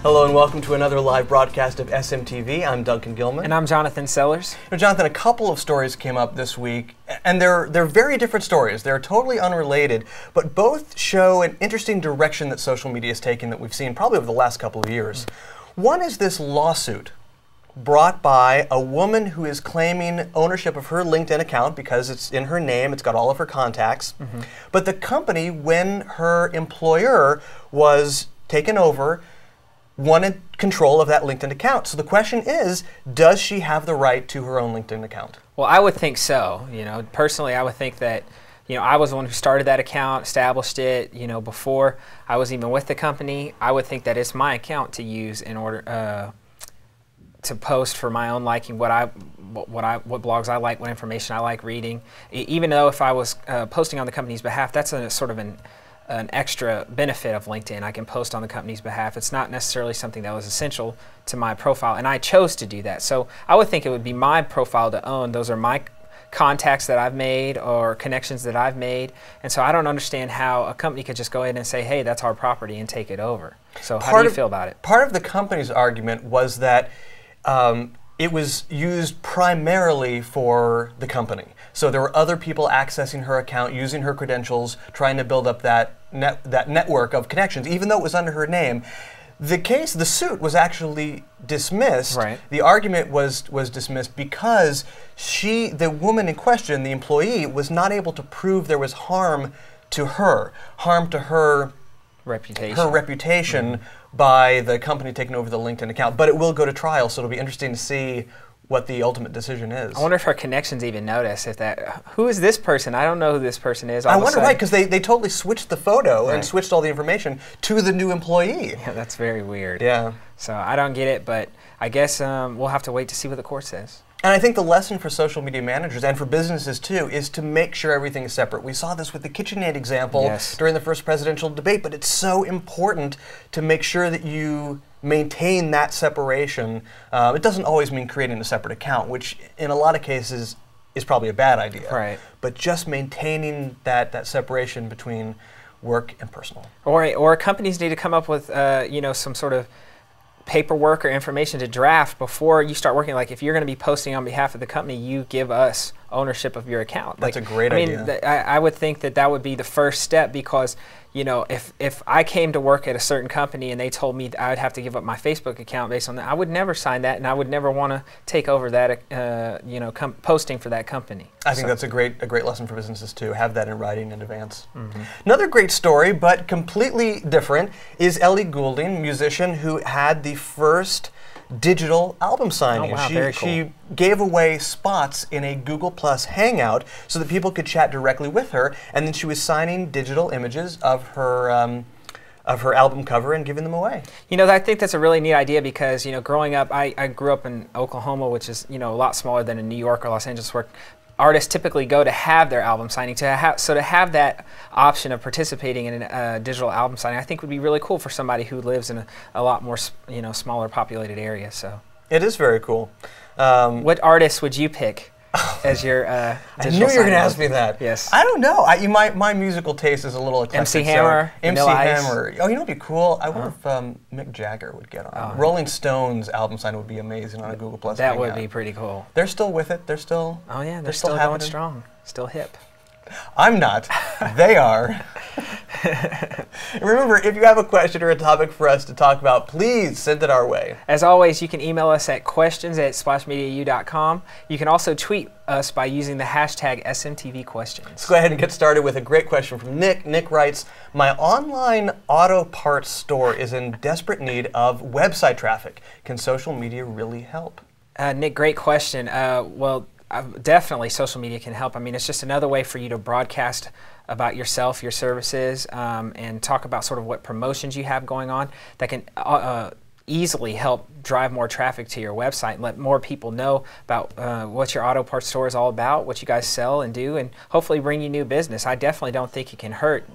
Hello and welcome to another live broadcast of SMTV. I'm Duncan Gilman. And I'm Jonathan Sellers. Now, Jonathan, a couple of stories came up this week, and they're very different stories. They're totally unrelated, but both show an interesting direction that social media is taking that we've seen probably over the last couple of years. One is this lawsuit brought by a woman who is claiming ownership of her LinkedIn account because it's in her name, it's got all of her contacts. But the company, when her employer was taken over, wanted control of that LinkedIn account. So the question is, does she have the right to her own LinkedIn account? Well, I would think so. Personally, I would think that, I was the one who started that account, established it, before I was even with the company. I would think that it's my account to use in order to post for my own liking what blogs I like, what information I like reading. Even though if I was posting on the company's behalf, that's a sort of an extra benefit of LinkedIn. I can post on the company's behalf. It's not necessarily something that was essential to my profile, and I chose to do that. So I would think it would be my profile to own. Those are my contacts that I've made or connections that I've made, and so I don't understand how a company could just go ahead and say, hey, that's our property, and take it over. So how do you feel about it? Part of the company's argument was that it was used primarily for the company. So there were other people accessing her account, using her credentials, trying to build up that network of connections, even though it was under her name. The suit was actually dismissed. Right. The argument was dismissed because the woman in question, the employee, was not able to prove there was harm to her reputation by the company taking over the LinkedIn account. But it will go to trial, so it'll be interesting to see what the ultimate decision is. I wonder if her connections even notice who is this person? I don't know who this person is. I wonder, right, because they totally switched the photo and switched all the information to the new employee. Yeah, that's very weird. Yeah. So I don't get it, but I guess we'll have to wait to see what the court says. And I think the lesson for social media managers and for businesses too is to make sure everything is separate. We saw this with the KitchenAid example during the first presidential debate, but it's so important to make sure that you maintain that separation. It doesn't always mean creating a separate account, which in a lot of cases is probably a bad idea. Right. But just maintaining that separation between work and personal. Or companies need to come up with some sort of paperwork or information to draft before you start working. Like if you're going to be posting on behalf of the company, you give us ownership of your account. That's a great idea. I would think that would be the first step, because if I came to work at a certain company and they told me that I would have to give up my Facebook account based on that, I would never sign that, and I would never want to take over that posting for that company. I think that's a great lesson for businesses too. Have that in writing in advance. Another great story, but completely different, is Ellie Goulding, musician who had the first digital album signing. Oh, wow, very cool. She gave away spots in a Google Plus Hangout so that people could chat directly with her, and then she was signing digital images of her album cover and giving them away. I think that's a really neat idea because, growing up, I grew up in Oklahoma, which is, a lot smaller than in New York or Los Angeles, where artists typically go to have their album signing. To have that option of participating in a digital album signing, I think would be really cool for somebody who lives in a lot more, smaller populated area. So it is very cool. What artist would you pick as your I knew you were going to ask me that. Yes. I don't know. My musical taste is a little eclectic. MC Hammer, MC Hammer. Oh, would be cool? I wonder if Mick Jagger would get on. Rolling Stones album sign would be amazing on a Google Plus. That would be pretty cool. They're still with it. They're still. Oh yeah, they're still going strong. Still hip. I'm not. They are. Remember, if you have a question or a topic for us to talk about, please send it our way. As always, you can email us at questions@splashmediau.com. You can also tweet us by using the hashtag SMTVQuestions. Let's go ahead and get started with a great question from Nick. Nick writes, my online auto parts store is in desperate need of website traffic. Can social media really help? Nick, great question. Well, definitely social media can help. I mean, it's just another way for you to broadcast about yourself, your services, and talk about sort of what promotions you have going on that can easily help drive more traffic to your website and let more people know about what your auto parts store is all about, what you guys sell and do, and hopefully bring you new business. I definitely don't think it can hurt.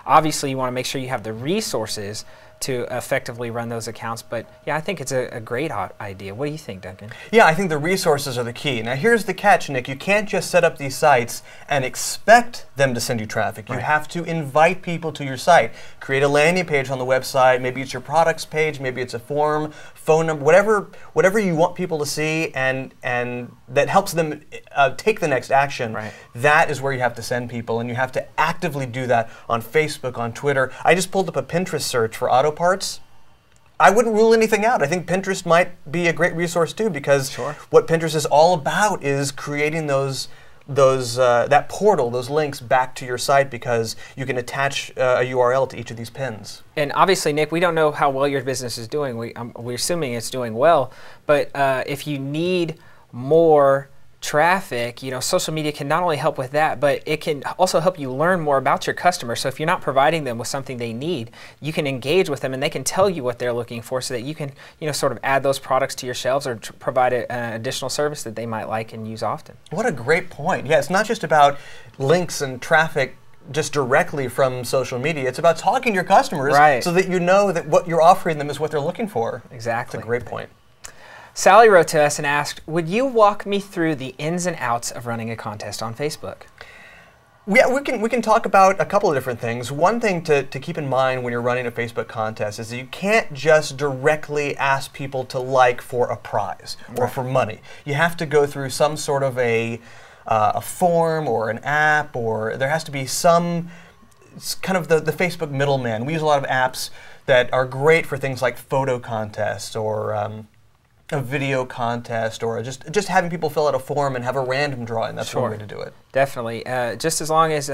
Obviously you want to make sure you have the resources to effectively run those accounts. But yeah, I think it's a great idea. What do you think, Duncan? Yeah, I think the resources are the key. Now here's the catch, Nick. You can't just set up these sites and expect them to send you traffic. You have to invite people to your site. Create a landing page on the website. Maybe it's your products page, maybe it's a form, phone number, whatever you want people to see, and that helps them take the next action. Right. That is where you have to send people, and you have to actively do that on Facebook, on Twitter. I just pulled up a Pinterest search for auto parts. I wouldn't rule anything out. I think Pinterest might be a great resource too, because what Pinterest is all about is creating that portal, those links back to your site, because you can attach a URL to each of these pins. And obviously, Nick, we don't know how well your business is doing. We're assuming it's doing well, but if you need more traffic, social media can not only help with that, but it can also help you learn more about your customer. So if you're not providing them with something they need, you can engage with them and they can tell you what they're looking for, so that you can, sort of add those products to your shelves or provide an additional service that they might like and use often. What a great point. Yeah, it's not just about links and traffic just directly from social media. It's about talking to your customers so that you know that what you're offering them is what they're looking for. Exactly. That's a great point. Sally wrote to us and asked, would you walk me through the ins and outs of running a contest on Facebook? Yeah, we can talk about a couple of different things. One thing to keep in mind when you're running a Facebook contest is that you can't just directly ask people to like for a prize or for money. You have to go through some sort of a form or an app, or there has to be some kind of the Facebook middleman. We use a lot of apps that are great for things like photo contests or a video contest, or just having people fill out a form and have a random drawing. That's one way to do it. Definitely. Just as long as,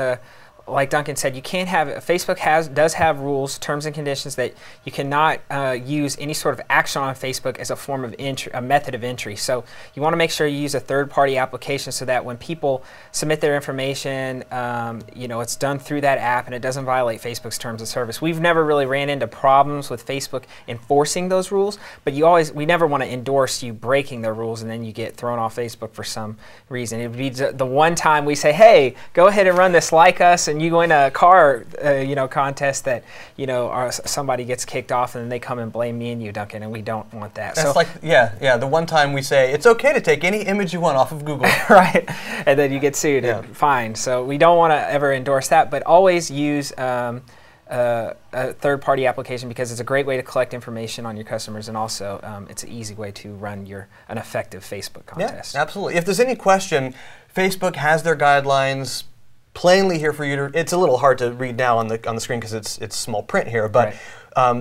like Duncan said, you can't have, Facebook does have rules, terms and conditions, that you cannot use any sort of action on Facebook as a form of entry, a method of entry. So you want to make sure you use a third-party application, so that when people submit their information, it's done through that app and it doesn't violate Facebook's terms of service. We've never really ran into problems with Facebook enforcing those rules, but we never want to endorse you breaking their rules and then you get thrown off Facebook for some reason. It would be the one time we say, hey, go ahead and run this like us, and you win a car, contest that, somebody gets kicked off and then they come and blame me and you, Duncan, and we don't want that. That's the one time we say it's okay to take any image you want off of Google. Right, and then you get sued and fined. So we don't want to ever endorse that, but always use a third-party application, because it's a great way to collect information on your customers, and also it's an easy way to run an effective Facebook contest. Yeah, absolutely. If there's any question, Facebook has their guidelines plainly here for you to. It's a little hard to read now on the screen because it's small print here, but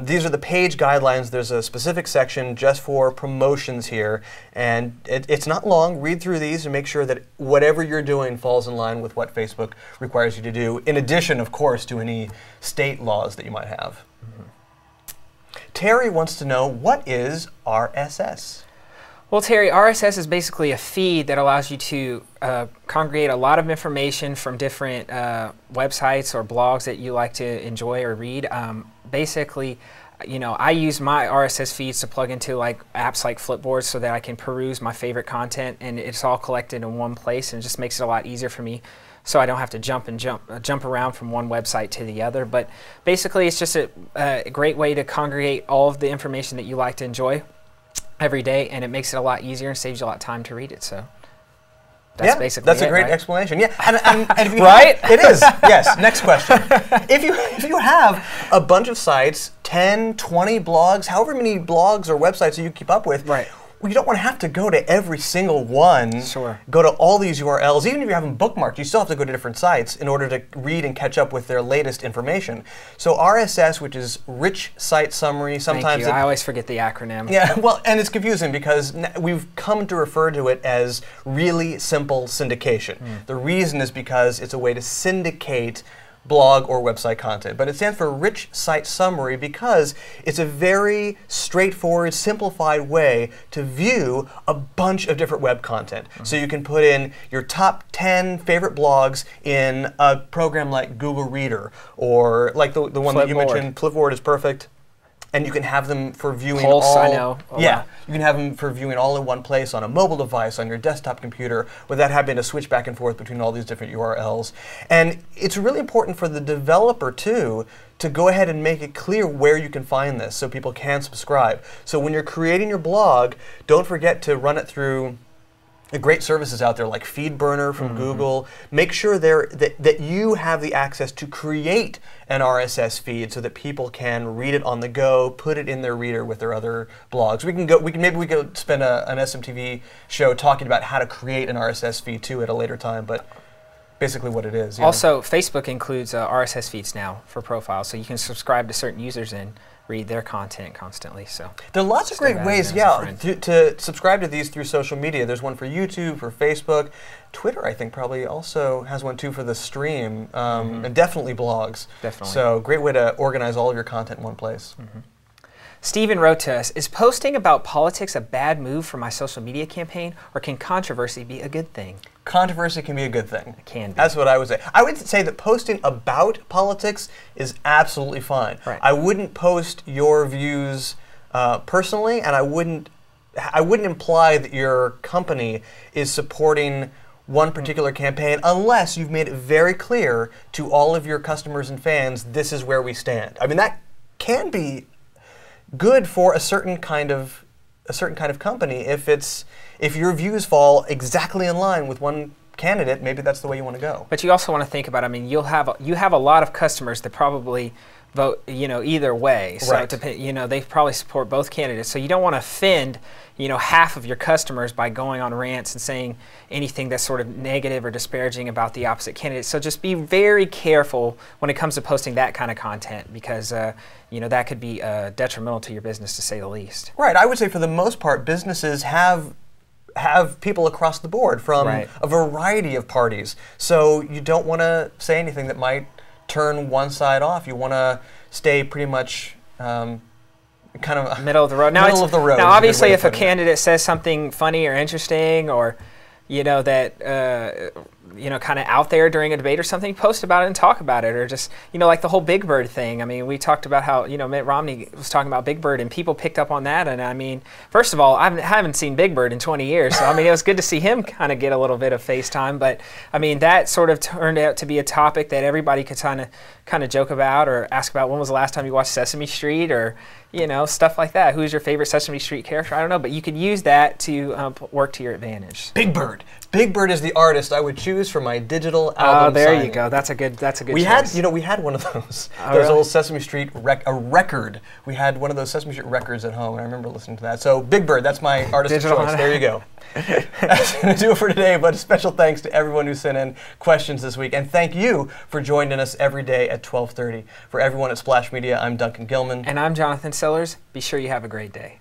these are the page guidelines. There's a specific section just for promotions here, and it's not long. Read through these and make sure that whatever you're doing falls in line with what Facebook requires you to do, in addition, of course, to any state laws that you might have. Terry wants to know, what is RSS? Well, Terry, RSS is basically a feed that allows you to congregate a lot of information from different websites or blogs that you like to enjoy or read. Basically, I use my RSS feeds to plug into apps like Flipboard, so that I can peruse my favorite content, and it's all collected in one place, and it just makes it a lot easier for me, so I don't have to jump around from one website to the other. But basically, it's just a great way to congregate all of the information that you like to enjoy every day, and it makes it a lot easier and saves you a lot of time to read it. So that's basically that's it, a great right? explanation. Yeah, and if you right? It is. Yes. Next question. If you have a bunch of sites, 10, 20 blogs, however many blogs or websites that you keep up with, well, you don't want to have to go to every single one, go to all these URLs. Even if you have them bookmarked, you still have to go to different sites in order to read and catch up with their latest information. So RSS, which is Rich Site Summary, sometimes I always forget the acronym. Yeah, well, and it's confusing because we've come to refer to it as really simple syndication. The reason is because it's a way to syndicate blog or website content. But it stands for Rich Site Summary because it's a very straightforward, simplified way to view a bunch of different web content. So you can put in your top 10 favorite blogs in a program like Google Reader, or like the one that you mentioned, Flipboard is perfect. and you can have them for viewing Pulse, all. I know. Yeah, you can have them for viewing all in one place on a mobile device, on your desktop computer, without having to switch back and forth between all these different URLs. And it's really important for the developer too to go ahead and make it clear where you can find this so people can subscribe. So when you're creating your blog, don't forget to run it through the great services out there like FeedBurner from Google. Make sure that you have the access to create an RSS feed so that people can read it on the go, put it in their reader with their other blogs. Maybe we could spend an SMTV show talking about how to create an RSS feed too at a later time, but basically what it is. Also, Facebook includes RSS feeds now for profiles, so you can subscribe to certain users and read their content constantly. So there are lots of great ways, to subscribe to these through social media. There's one for YouTube, for Facebook. Twitter, I think, probably also has one too for the stream, and definitely blogs. Definitely. So great way to organize all of your content in one place. Stephen wrote to us, is posting about politics a bad move for my social media campaign, or can controversy be a good thing? Controversy can be a good thing. It can be. That's what I would say. I would say that posting about politics is absolutely fine. Right. I wouldn't post your views personally, and I wouldn't imply that your company is supporting one particular campaign unless you've made it very clear to all of your customers and fans, this is where we stand. I mean, that can be good for a certain kind of company if your views fall exactly in line with one candidate. Maybe that's the way you want to go. But you also want to think about, I mean, you have a lot of customers that probably vote, either way. So right. They probably support both candidates. So you don't want to offend, half of your customers by going on rants and saying anything that's sort of negative or disparaging about the opposite candidate. So just be very careful when it comes to posting that kind of content, because that could be detrimental to your business, to say the least. Right. I would say for the most part, businesses have people across the board from a variety of parties. So you don't want to say anything that might turn one side off. You want to stay pretty much kind of middle of the road. Middle of the road. Now, obviously, if a candidate says something funny or interesting, or that kind of out there during a debate or something, post about it and talk about it, or just like the whole Big Bird thing. I mean, we talked about how Mitt Romney was talking about Big Bird, and people picked up on that. And I mean, first of all, I haven't seen Big Bird in 20 years, so I mean, it was good to see him kind of get a little bit of face time. But I mean, that sort of turned out to be a topic that everybody could kind of joke about or ask about. When was the last time you watched Sesame Street, or stuff like that? Who's your favorite Sesame Street character? I don't know, but you could use that to work to your advantage. Big Bird. Big Bird is the artist I would choose for my digital album. Oh, there signing. you go. That's a good choice. We had one of those. Those old Sesame Street record. We had one of those Sesame Street records at home, and I remember listening to that. So Big Bird, that's my artist of choice. There you go. That's going to do it for today, but a special thanks to everyone who sent in questions this week, and thank you for joining us every day at 12:30. For everyone at Splash Media, I'm Duncan Gilman. And I'm Jonathan Sellers. Be sure you have a great day.